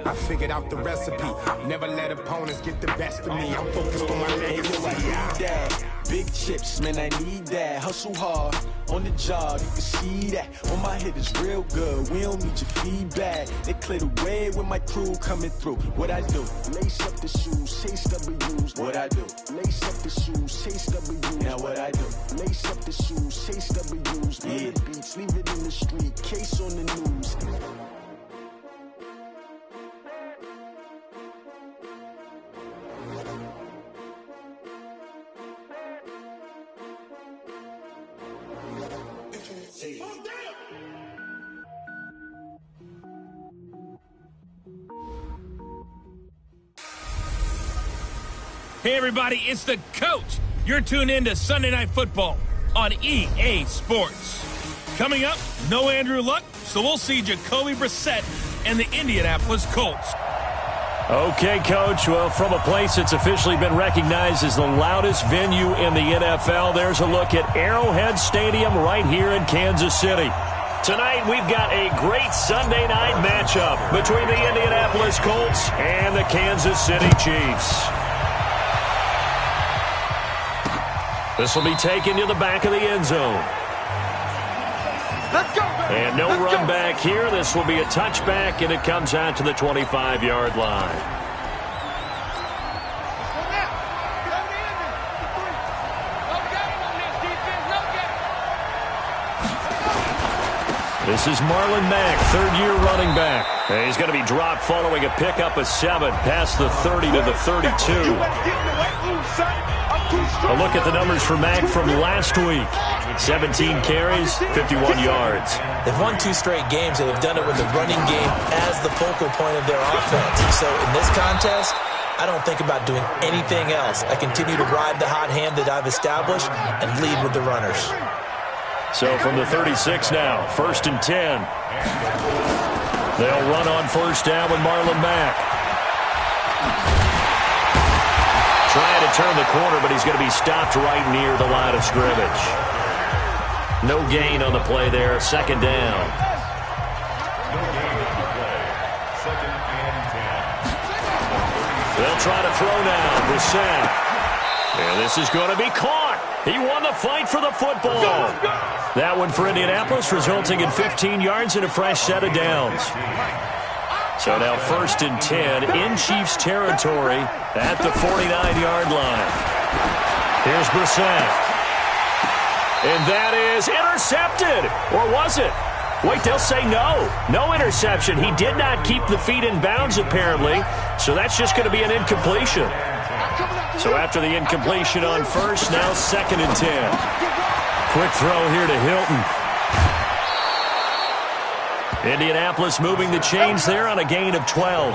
I figured out the recipe. Never let opponents get the best of me. I'm focused on my legacy. Big chips, man, I need that. Hustle hard on the job, you can see that. On my head is real good, we don't need your feedback. They clear the way with my crew coming through. What I do? Lace up the shoes, chase W's. What I do? Lace up the shoes, chase W's. Now what I do? Lace up the shoes, chase W's. Yeah. The beats, leave it in the street, case on the news. Hey everybody, it's the coach. You're tuned in to Sunday Night Football on EA Sports. Coming up, no Andrew Luck, so we'll see Jacoby Brissett and the Indianapolis Colts. Okay, Coach. Well, from a place that's officially been recognized as the loudest venue in the NFL, there's a look at Arrowhead Stadium right here in Kansas City. Tonight, we've got a great Sunday night matchup between the Indianapolis Colts and the Kansas City Chiefs. This will be taken to the back of the end zone. Let's go, and no run back here. This will be a touchback, and it comes out to the 25-yard line. This is Marlon Mack, third-year running back. And he's going to be dropped following a pickup of 7 past the 30 to the 32. A look at the numbers for Mack from last week. 17 carries, 51 yards. They've won 2 straight games, and they've done it with the running game as the focal point of their offense. So in this contest, I don't think about doing anything else. I continue to ride the hot hand that I've established and lead with the runners. So from the 36 now, 1st and 10. They'll run on first down with Marlon Mack. Trying to turn the corner, but he's going to be stopped right near the line of scrimmage. No gain on the play there, 2nd down. They'll try to throw now, Brissett. And this is going to be caught. He won the fight for the football. That one for Indianapolis, resulting in 15 yards and a fresh set of downs. So now 1st and 10 in Chiefs territory at the 49-yard line. Here's Brissett. And that is intercepted. Or was it? Wait, they'll say no. No interception. He did not keep the feet in bounds, apparently. So that's just going to be an incompletion. So after the incompletion on first, now 2nd and 10. Quick throw here to Hilton. Indianapolis moving the chains there on a gain of 12.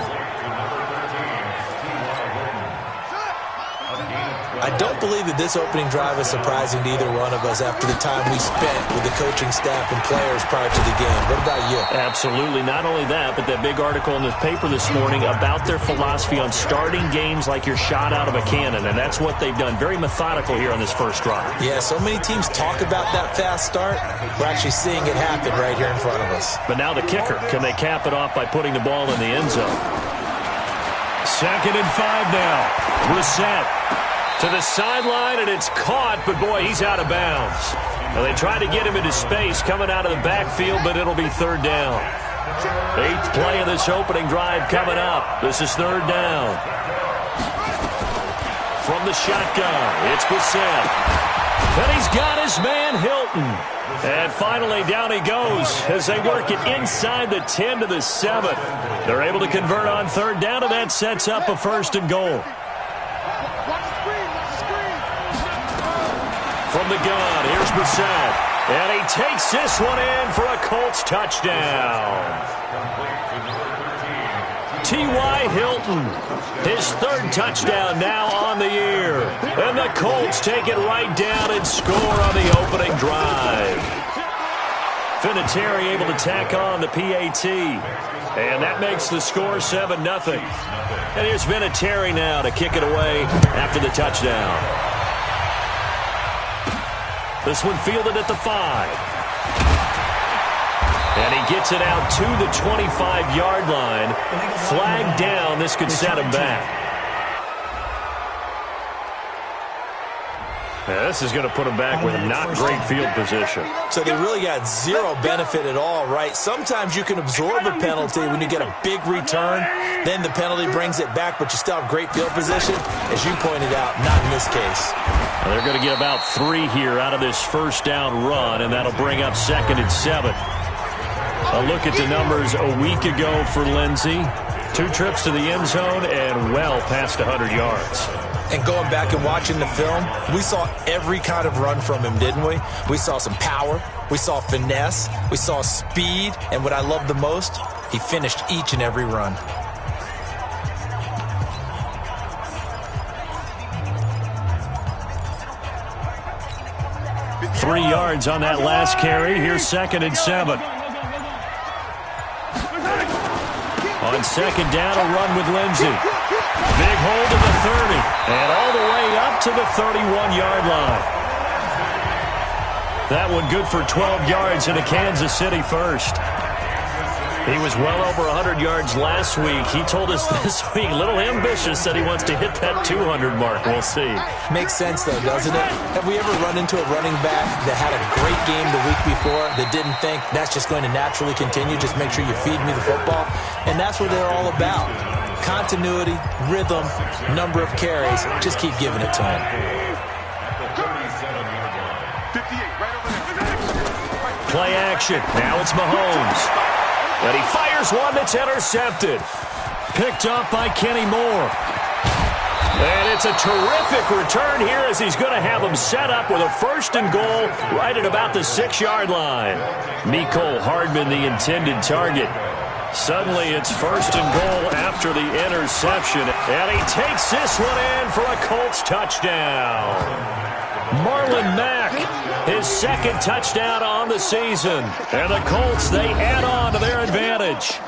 I don't believe that this opening drive is surprising to either one of us after the time we spent with the coaching staff and players prior to the game. What about you? Absolutely. Not only that, but that big article in the paper this morning about their philosophy on starting games like you're shot out of a cannon, and that's what they've done. Very methodical here on this first drive. Yeah, so many teams talk about that fast start. We're actually seeing it happen right here in front of us. But now the kicker. Can they cap it off by putting the ball in the end zone? 2nd and 5 now. Brissett to the sideline, and it's caught, but boy, he's out of bounds. Now they tried to get him into space coming out of the backfield, but it'll be 3rd down. 8th play of this opening drive coming up. This is 3rd down. From the shotgun, it's Brissett. And he's got his man Hilton. And finally down he goes as they work it inside the 10 to the 7. They're able to convert on 3rd down, and that sets up a 1st and goal. From the gun, here's Brissett. And he takes this one in for a Colts touchdown. T.Y. Hilton, his 3rd touchdown now on the year. And the Colts take it right down and score on the opening drive. Vinatieri able to tack on the PAT. And that makes the score 7-0. And here's Vinatieri now to kick it away after the touchdown. This one fielded at the 5. And he gets it out to the 25-yard line. Flag down. This could set him back. Yeah, this is going to put him back with not great field position. So they really got zero benefit at all, right? Sometimes you can absorb a penalty when you get a big return. Then the penalty brings it back, but you still have great field position. As you pointed out, not in this case. Well, they're going to get about 3 here out of this first down run, and that'll bring up 2nd and 7. A look at the numbers a week ago for Lindsey. 2 trips to the end zone and well past 100 yards. And going back and watching the film, we saw every kind of run from him, didn't we? We saw some power, we saw finesse, we saw speed, and what I love the most, he finished each and every run. Three yards on that last carry. Here's 2nd and 7. On 2nd down, a run with Lindsey. Big hold to the 30, and all the way up to the 31-yard line. That one good for 12 yards in a Kansas City first. He was well over 100 yards last week. He told us this week, a little ambitious, that he wants to hit that 200 mark. We'll see. Makes sense, though, doesn't it? Have we ever run into a running back that had a great game the week before that didn't think that's just going to naturally continue? Just make sure you feed me the football. And that's what they're all about. Continuity, rhythm, number of carries. Just keep giving it to him. Play action. Now it's Mahomes. And he fires one that's intercepted. Picked up by Kenny Moore. And it's a terrific return here as he's going to have him set up with a 1st and goal right at about the 6-yard line. Mecole Hardman, the intended target. Suddenly it's 1st and goal after the interception. And he takes this one in for a Colts touchdown. Marlon Mack, his 2nd touchdown on the season. And the Colts, they add on to their advantage.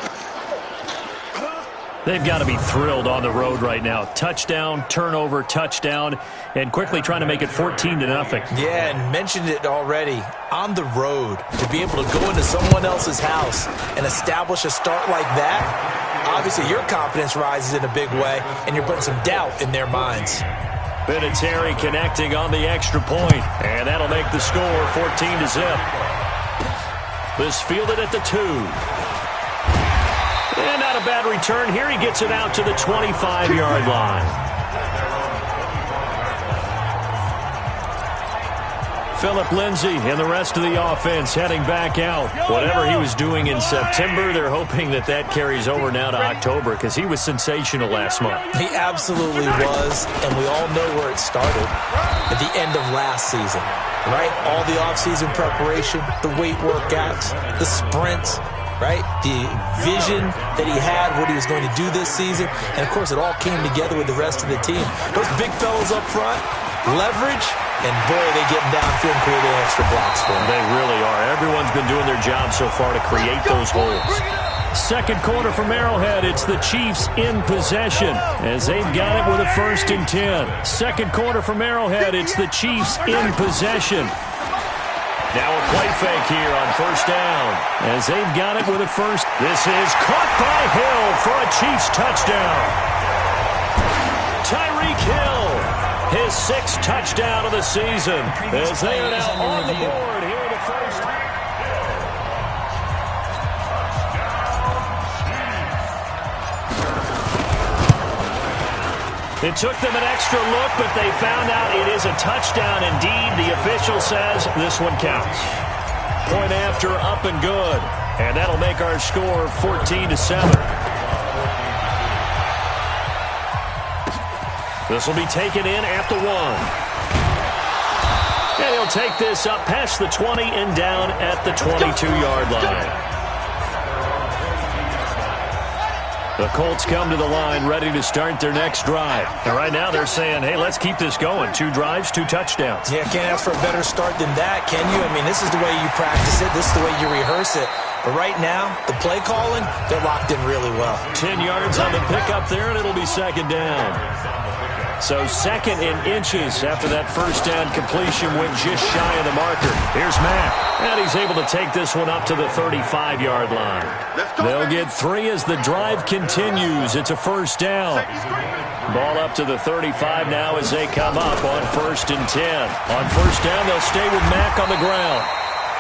They've got to be thrilled on the road right now. Touchdown, turnover, touchdown, and quickly trying to make it 14-0. Yeah, and mentioned it already. On the road, to be able to go into someone else's house and establish a start like that, obviously your confidence rises in a big way, and you're putting some doubt in their minds. Vinatieri connecting on the extra point, and that'll make the score 14-0. This fielded at the 2. And not a bad return here. He gets it out to the 25-yard line. Philip Lindsay and the rest of the offense heading back out. Whatever he was doing in September, they're hoping that that carries over now to October because he was sensational last month. He absolutely was, and we all know where it started at the end of last season, right? All the offseason preparation, the weight workouts, the sprints, right? The vision that he had, what he was going to do this season, and of course it all came together with the rest of the team. Those big fellas up front, leverage, and boy, they get downfield and create extra blocks for them. They really are. Everyone's been doing their job so far to create those holes. 2nd quarter from Arrowhead. It's the Chiefs in possession as they've got it with a 1st and 10. 2nd quarter from Arrowhead. It's the Chiefs in possession. Now a play fake here on 1st down as they've got it with a 1st. This is caught by Hill for a Chiefs touchdown. Tyreek Hill, his 6th touchdown of the season as they are now on the board here in the 1st. It took them an extra look, but they found out it is a touchdown indeed. The official says this one counts. Point after, up and good. And that'll make our score 14-7. This will be taken in at the 1. And he'll take this up past the 20 and down at the 22-yard line. The Colts come to the line ready to start their next drive. And right now they're saying, hey, let's keep this going. 2 drives, 2 touchdowns. Yeah, can't ask for a better start than that, can you? I mean, this is the way you practice it. This is the way you rehearse it. But right now, the play calling, they're locked in really well. 10 yards on the pickup there, and it'll be 2nd down. So 2nd and inches after that first down completion went just shy of the marker. Here's Mack. And he's able to take this one up to the 35-yard line. They'll get 3 as the drive continues. It's a first down. Ball up to the 35 now as they come up on 1st and 10. On first down, they'll stay with Mack on the ground.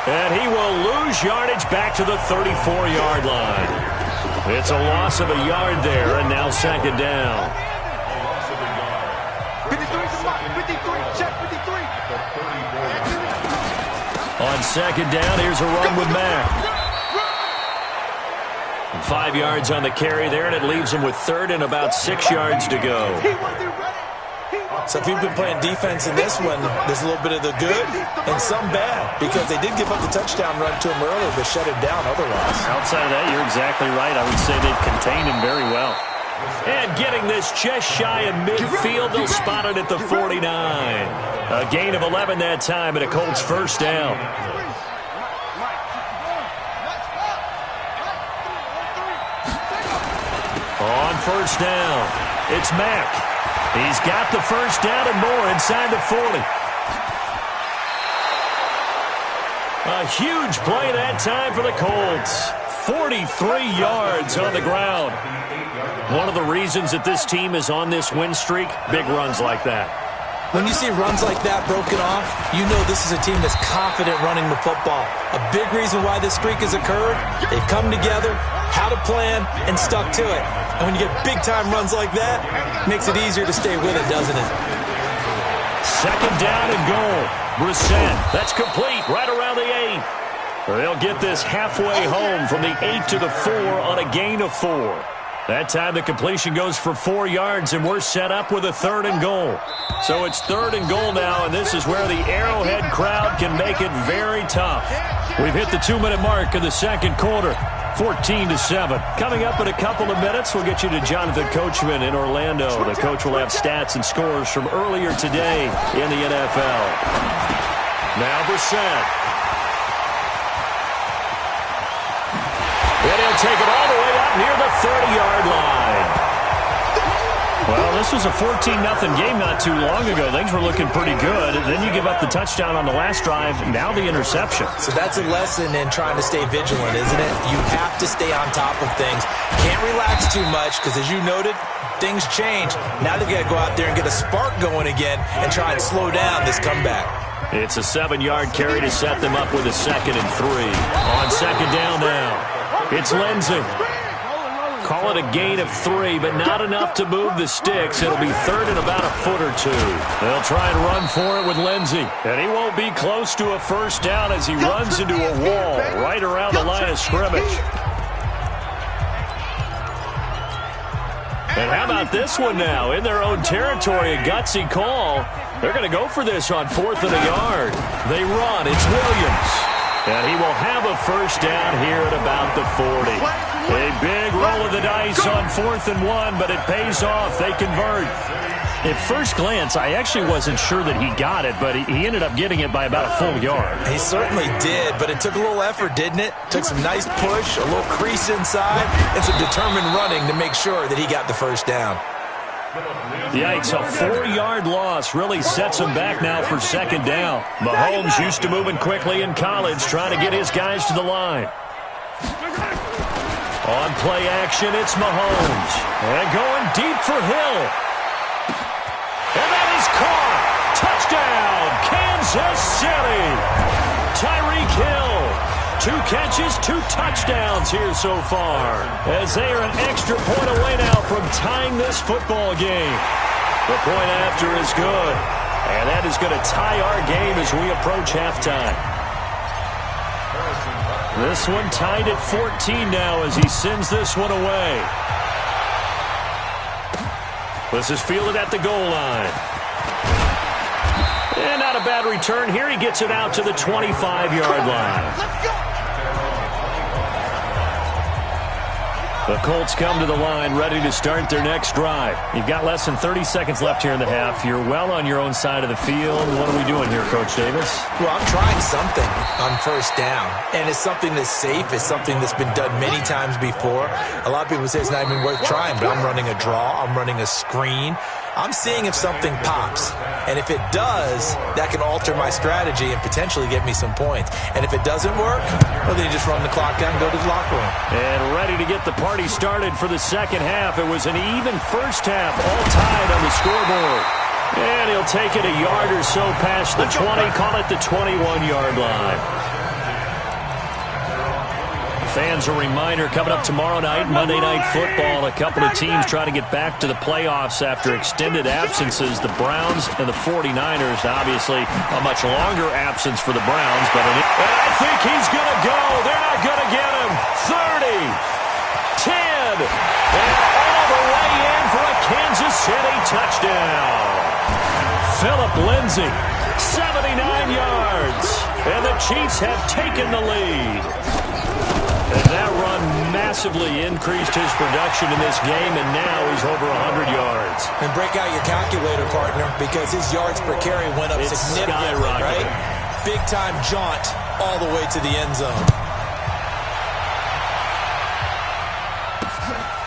And he will lose yardage back to the 34-yard line. It's a loss of a yard there, and now 2nd down. On 2nd down, here's a run with Mack. 5 yards on the carry there, and it leaves him with 3rd and about 6 yards to go. So if you've been playing defense in this one, there's a little bit of the good and some bad, because they did give up the touchdown run to him earlier, but shut it down otherwise. Outside of that, you're exactly right. I would say they've contained him very well. And getting this just shy of midfield, they'll spot it at the 49. A gain of 11 that time, and a Colts first down. On first down, it's Mack. He's got the first down and more inside the 40. A huge play that time for the Colts. 43 yards on the ground. One of the reasons that this team is on this win streak, big runs like that. When you see runs like that broken off, you know this is a team that's confident running the football. A big reason why this streak has occurred, they've come together, had a plan, and stuck to it. And when you get big-time runs like that, it makes it easier to stay with it, doesn't it? 2nd down and goal. Brissett, that's complete right around the 8. They'll get this halfway home from the 8 to the 4 on a gain of 4. That time the completion goes for 4 yards, and we're set up with a 3rd and goal. So it's 3rd and goal now, and this is where the Arrowhead crowd can make it very tough. We've hit the 2-minute mark in the 2nd quarter. 14-7. Coming up in a couple of minutes, we'll get you to Jonathan Coachman in Orlando. The coach will have stats and scores from earlier today in the NFL. Now Brissett. And he'll take it all the way up near the 30-yard line. Well, this was a 14-0 game not too long ago. Things were looking pretty good. Then you give up the touchdown on the last drive. Now the interception. So that's a lesson in trying to stay vigilant, isn't it? You have to stay on top of things. Can't relax too much because, as you noted, things change. Now they've got to go out there and get a spark going again and try and slow down this comeback. It's a 7-yard carry to set them up with a 2nd and 3. On 2nd down now, it's Lindsey. Call it a gain of 3, but not enough to move the sticks. It'll be 3rd and about a foot or 2. They'll try and run for it with Lindsey. And he won't be close to a first down as he runs into a wall right around the line of scrimmage. And how about this one now? In their own territory, a gutsy call. They're going to go for this on 4th and a yard. They run. It's Williams. And he will have a first down here at about the 40. A big roll of the dice on 4th and 1, but it pays off. They convert. At first glance, I actually wasn't sure that he got it, but he ended up getting it by about a full yard. He certainly did, but it took a little effort, didn't it? Took some nice push, a little crease inside, and some determined running to make sure that he got the first down. Yikes, a 4-yard loss really sets him back now for 2nd down. Mahomes used to moving quickly in college, trying to get his guys to the line. On play action, it's Mahomes. And going deep for Hill. And that is caught. Touchdown, Kansas City. Tyreek Hill. 2 catches, 2 touchdowns here so far, as they are an extra point away now from tying this football game. The point after is good, and that is going to tie our game as we approach halftime. This one tied at 14 now as he sends this one away. This is fielded at the goal line. And not a bad return here. He gets it out to the 25-yard line. Let's go! The Colts come to the line ready to start their next drive. You've got less than 30 seconds left here in the half. You're well on your own side of the field. What are we doing here, Coach Davis? Well, I'm trying something on first down, and it's something that's safe. It's something that's been done many times before. A lot of people say it's not even worth trying, but I'm running a draw. I'm running a screen. I'm seeing if something pops. And if it does, that can alter my strategy and potentially get me some points. And if it doesn't work, well, then you just run the clock out and go to the locker room. And ready to get the party started for the second half. It was an even first half, all tied on the scoreboard. And he'll take it a yard or so past the 20, call it the 21-yard line. Fans, a reminder, coming up tomorrow night, Monday Night Football, a couple of teams trying to get back to the playoffs after extended absences. The Browns and the 49ers, obviously a much longer absence for the Browns. But and I think he's going to go. They're not going to get him. 30, 10, and all the way in for a Kansas City touchdown. Phillip Lindsay, 79 yards, and the Chiefs have taken the lead. And that run massively increased his production in this game, and now he's over 100 yards. And break out your calculator, partner, because his yards per carry went up significantly, right? Big-time jaunt all the way to the end zone.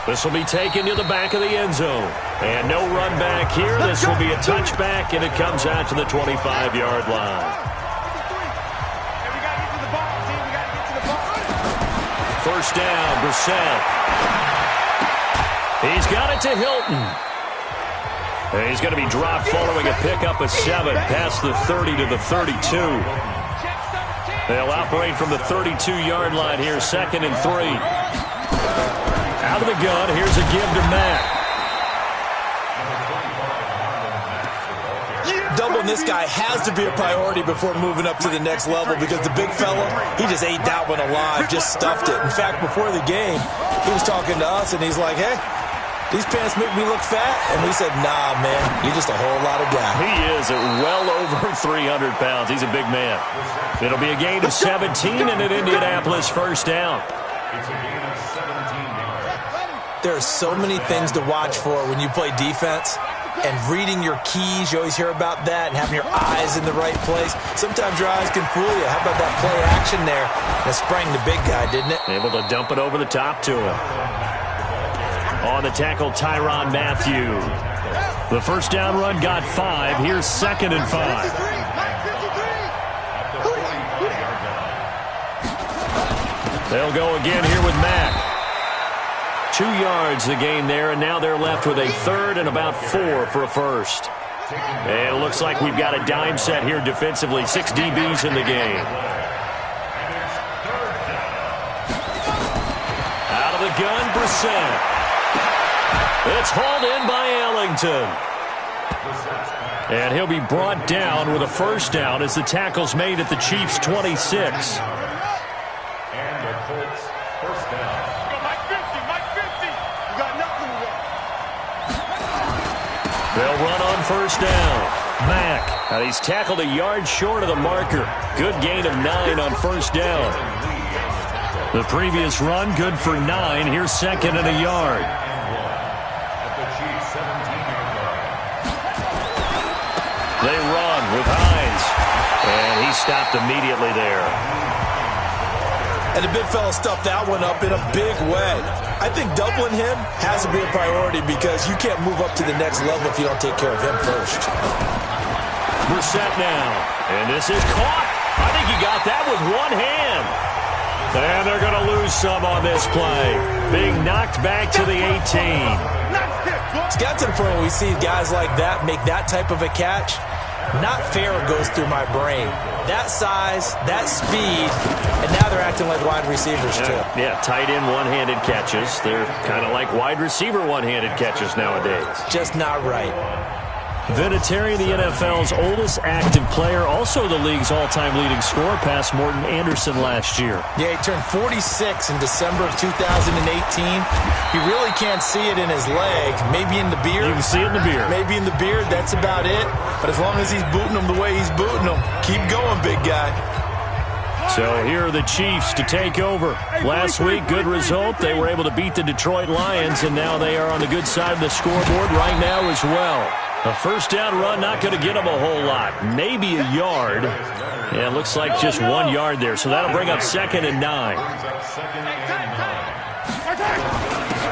This will be taken to the back of the end zone. And no run back here. This will be a touchback, and it comes out to the 25-yard line. First down, Brissett. He's got it to Hilton. And he's going to be dropped following a pickup of 7 past the 30 to the 32. They'll operate from the 32-yard line here, 2nd and 3. Out of the gun, here's a give to Mack. Doubling this guy has to be a priority before moving up to the next level because the big fella, he just ate that one alive, just stuffed it. In fact, before the game, he was talking to us, and he's like, hey, these pants make me look fat? And we said, nah, man, you're just a whole lot of guy. He is at well over 300 pounds. He's a big man. It'll be a gain of 17 and an Indianapolis first down. There are so many things to watch for when you play defense. And reading your keys, you always hear about that, and having your eyes in the right place. Sometimes your eyes can fool you. How about that play action there? That sprang the big guy, didn't it? Able to dump it over the top to him. On the tackle, Tyrann Mathieu. The first down run got 5. Here's 2nd and 5. They'll go again here with Mack. 2 yards the gain there, and now they're left with a 3rd and about 4 for a first. And it looks like we've got a dime set here defensively. 6 DBs in the game. Out of the gun, Brissett. It's hauled in by Ellington. And he'll be brought down with a first down as the tackle's made at the Chiefs' 26. They'll run on first down. Mack. Now he's tackled a yard short of the marker. Good gain of 9 on first down. The previous run, good for 9. Here's 2nd and a yard. They run with Hines. And he stopped immediately there. And the big fella stuffed that one up in a big way. I think doubling him has to be a priority because you can't move up to the next level if you don't take care of him first. Brissett now. And this is caught. I think he got that with one hand. And they're going to lose some on this play. Being knocked back to the 18. It's got to the point where we see guys like that make that type of a catch. Not fair goes through my brain. That size, that speed, and now they're acting like wide receivers too. Yeah, tight end one-handed catches. They're kind of like wide receiver one-handed catches nowadays. Just not right. Vinatieri, the NFL's oldest active player, also the league's all-time leading scorer, past Morton Anderson last year. Yeah, he turned 46 in December of 2018. You really can't see it in his leg. Maybe in the beard. You can see it in the beard. Maybe in the beard, that's about it. But as long as he's booting them the way he's booting them, keep going, big guy. So here are the Chiefs to take over. Last week, good result. They were able to beat the Detroit Lions, and now they are on the good side of the scoreboard right now as well. A first down run, not going to get them a whole lot. Maybe a yard. Yeah, it looks like just 1 yard there. So that'll bring up 2nd and 9.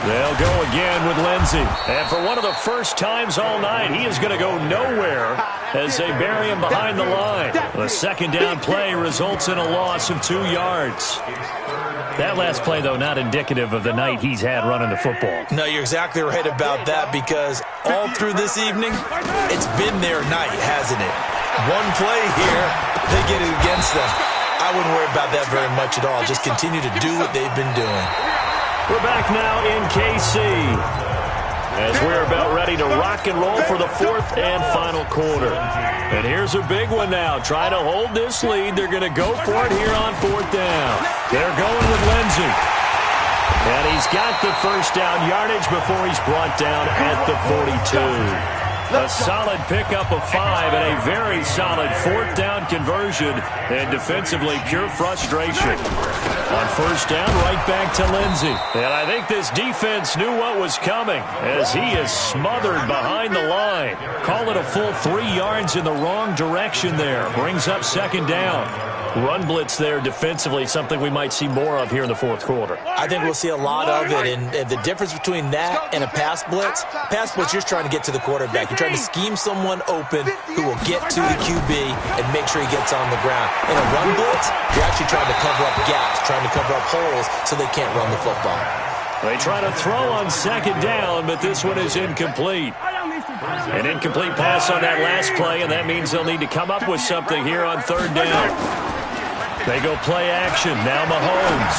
They'll go again with Lindsey. And for one of the first times all night, he is going to go nowhere as they bury him behind the line. The second down play results in a loss of 2 yards. That last play, though, not indicative of the night he's had running the football. No, you're exactly right about that, because all through this evening, it's been their night, hasn't it? One play here, they get it against them. I wouldn't worry about that very much at all. Just continue to do what they've been doing. We're back now in KC as we're about ready to rock and roll for the fourth and final quarter. And here's a big one now. Trying to hold this lead. They're going to go for it here on fourth down. They're going with Lindsey. And he's got the first down yardage before he's brought down at the 42. A solid pickup of 5 and a very solid fourth down conversion, and defensively pure frustration. On first down, right back to Lindsey. And I think this defense knew what was coming as he is smothered behind the line. Call it a full 3 yards in the wrong direction there. Brings up second down. Run blitz there defensively, something we might see more of here in the fourth quarter. I think we'll see a lot of it, and the difference between that and a pass blitz, you're trying to get to the quarterback. You're trying to scheme someone open who will get to the QB and make sure he gets on the ground. In a run blitz, you're actually trying to cover up gaps, trying to cover up holes so they can't run the football. They try to throw on second down, but this one is incomplete. An incomplete pass on that last play, and that means they'll need to come up with something here on third down. They go play action. Now Mahomes.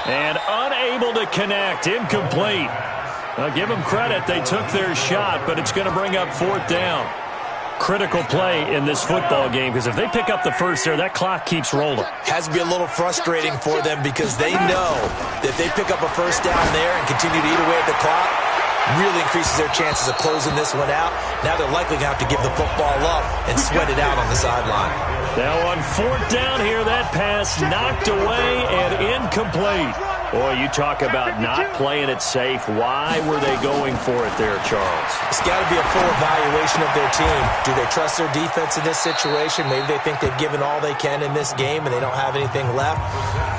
And unable to connect. Incomplete. I'll give them credit. They took their shot, but it's going to bring up fourth down. Critical play in this football game, because if they pick up the first there, that clock keeps rolling. Has to be a little frustrating for them, because they know that if they pick up a first down there and continue to eat away at the clock, really increases their chances of closing this one out. Now they're likely going to have to give the football up and sweat it out on the sideline. Now on fourth down here, that pass knocked away and incomplete. Boy, you talk about not playing it safe. Why were they going for it there, Charles? It's got to be a full evaluation of their team. Do they trust their defense in this situation? Maybe they think they've given all they can in this game and they don't have anything left.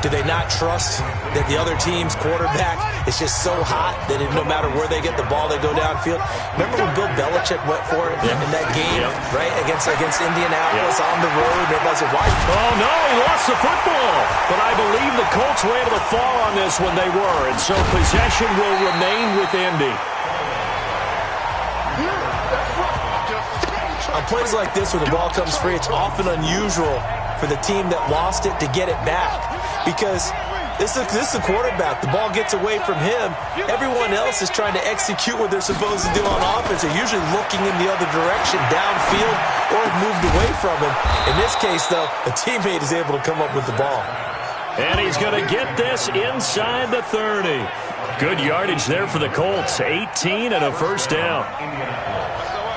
Do they not trust that the other team's quarterback is just so hot that no matter where they get the ball, they go downfield? Remember when Bill Belichick went for it in that game, right, against Indianapolis on the road? Everybody said, why? Oh, no, he lost the football. But I believe the Colts were able to fall on this when they were, and so possession will remain with Indy. On plays like this where the ball comes free, it's often unusual for the team that lost it to get it back, because this is the quarterback. The ball gets away from him. Everyone else is trying to execute what they're supposed to do on offense. They're usually looking in the other direction, downfield, or moved away from him. In this case, though, a teammate is able to come up with the ball. And he's going to get this inside the 30. Good yardage there for the Colts. 18 and a first down.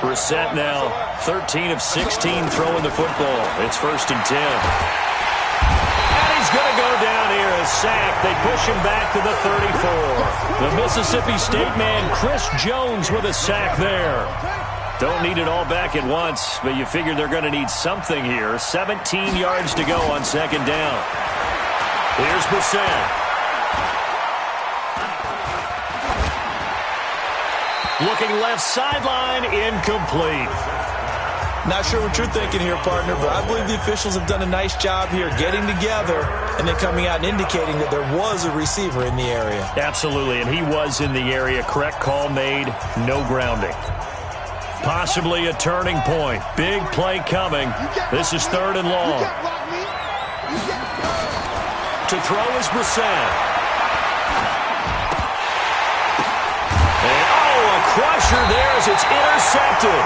Brissett now 13 of 16 throwing the football. It's first and 10. And he's going to go down here, a sack. They push him back to the 34. The Mississippi State man, Chris Jones, with a sack there. Don't need it all back at once, but you figure they're going to need something here. 17 yards to go on second down. Here's Brissett. Looking left sideline, incomplete. Not sure what you're thinking here, partner, but I believe the officials have done a nice job here getting together and then coming out and indicating that there was a receiver in the area. Absolutely, and he was in the area. Correct call made, no grounding. Possibly a turning point. Big play coming. This is third and long. To throw is Brissett. Crusher there as it's intercepted.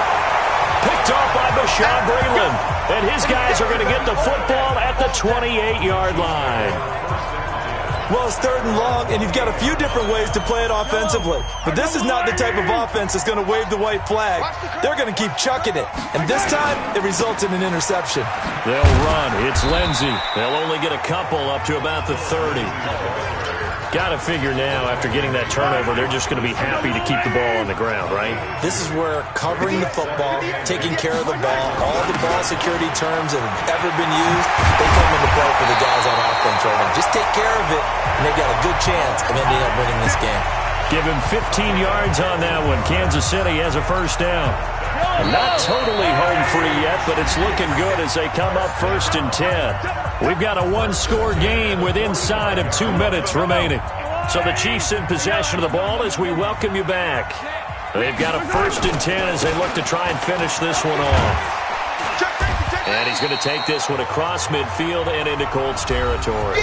Picked off by Bashaud Breeland. And his guys are going to get the football at the 28-yard line. Well, it's third and long, and you've got a few different ways to play it offensively. But this is not the type of offense that's going to wave the white flag. They're going to keep chucking it. And this time, it results in an interception. They'll run. It's Lindsey. They'll only get a couple up to about the 30. Got to figure now, after getting that turnover, they're just going to be happy to keep the ball on the ground, right? This is where covering the football, taking care of the ball, all the ball security terms that have ever been used, they come into play for the guys on offense right now. Just take care of it, and they've got a good chance of ending up winning this game. Give him 15 yards on that one. Kansas City has a first down. Not totally home free yet, but it's looking good as they come up 1st and 10. We've got a one-score game with inside of 2 minutes remaining. So the Chiefs in possession of the ball as we welcome you back. They've got a 1st and 10 as they look to try and finish this one off. And he's going to take this one across midfield and into Colts territory.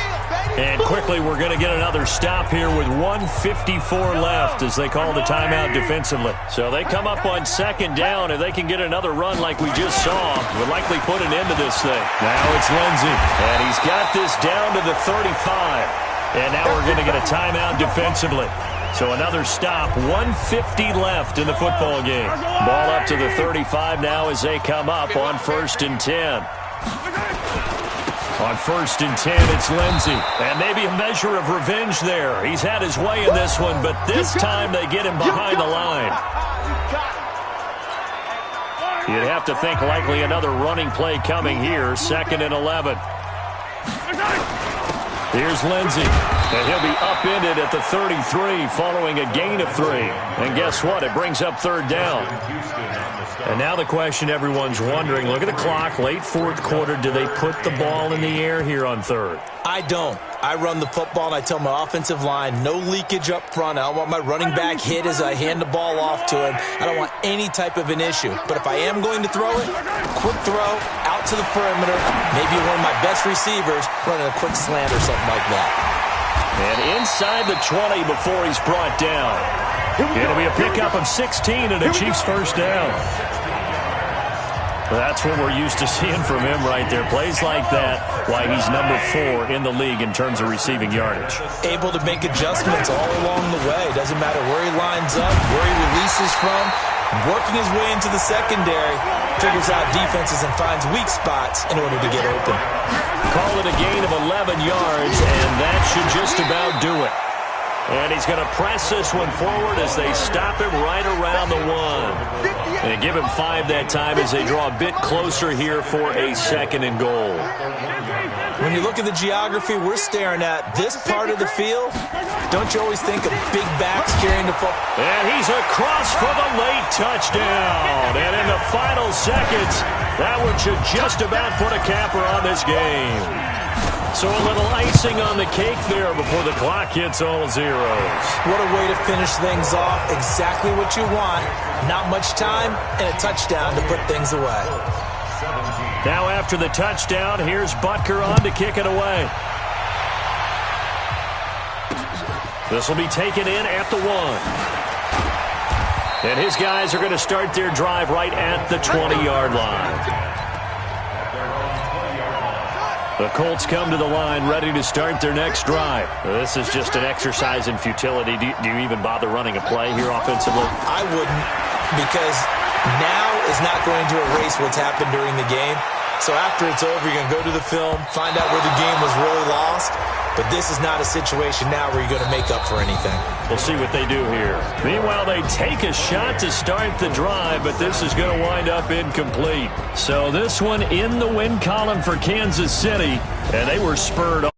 And quickly, we're going to get another stop here with 1:54 left as they call the timeout defensively. So they come up on 2nd down. If they can get another run like we just saw, we'll likely put an end to this thing. Now it's Lindsey. And he's got this down to the 35. And now we're going to get a timeout defensively. So another stop, 1:50 left in the football game. Ball up to the 35 now as they come up on 1st and 10. On 1st and 10, it's Lindsey. And maybe a measure of revenge there. He's had his way in this one, but this time they get him behind the line. You'd have to think likely another running play coming here, 2nd and 11. Here's Lindsey, and he'll be upended at the 33 following a gain of 3. And guess what? It brings up 3rd down. And now the question everyone's wondering, look at the clock, late 4th quarter, do they put the ball in the air here on 3rd? I don't. I run the football, and I tell my offensive line, no leakage up front. I don't want my running back hit as I hand the ball off to him. I don't want any type of an issue. But if I am going to throw it, quick throw, out to the perimeter, maybe one of my best receivers running a quick slant or something like that. And inside the 20 before he's brought down. It'll be a pickup of 16 and a Chiefs first down. That's what we're used to seeing from him right there. Plays like that, why he's number 4 in the league in terms of receiving yardage. Able to make adjustments all along the way. Doesn't matter where he lines up, where he releases from. Working his way into the secondary, figures out defenses and finds weak spots in order to get open. Call it a gain of 11 yards, and that should just about do it. And he's going to press this one forward as they stop him right around the 1. And give him 5 that time as they draw a bit closer here for a 2nd and goal. When you look at the geography we're staring at, this part of the field, don't you always think of big backs carrying the football? And he's across for the late touchdown. And in the final seconds, that one should just about put a capper on this game. So a little icing on the cake there before the clock hits all zeros. What a way to finish things off. Exactly what you want. Not much time and a touchdown to put things away. Now after the touchdown, here's Butker on to kick it away. This will be taken in at the 1. And his guys are going to start their drive right at the 20-yard line. The Colts come to the line ready to start their next drive. This is just an exercise in futility. Do you even bother running a play here offensively? I wouldn't, because now is not going to erase what's happened during the game. So after it's over, you're going to go to the film, find out where the game was really lost. But this is not a situation now where you're going to make up for anything. We'll see what they do here. Meanwhile, they take a shot to start the drive, but this is going to wind up incomplete. So this one in the win column for Kansas City, and they were spurred on.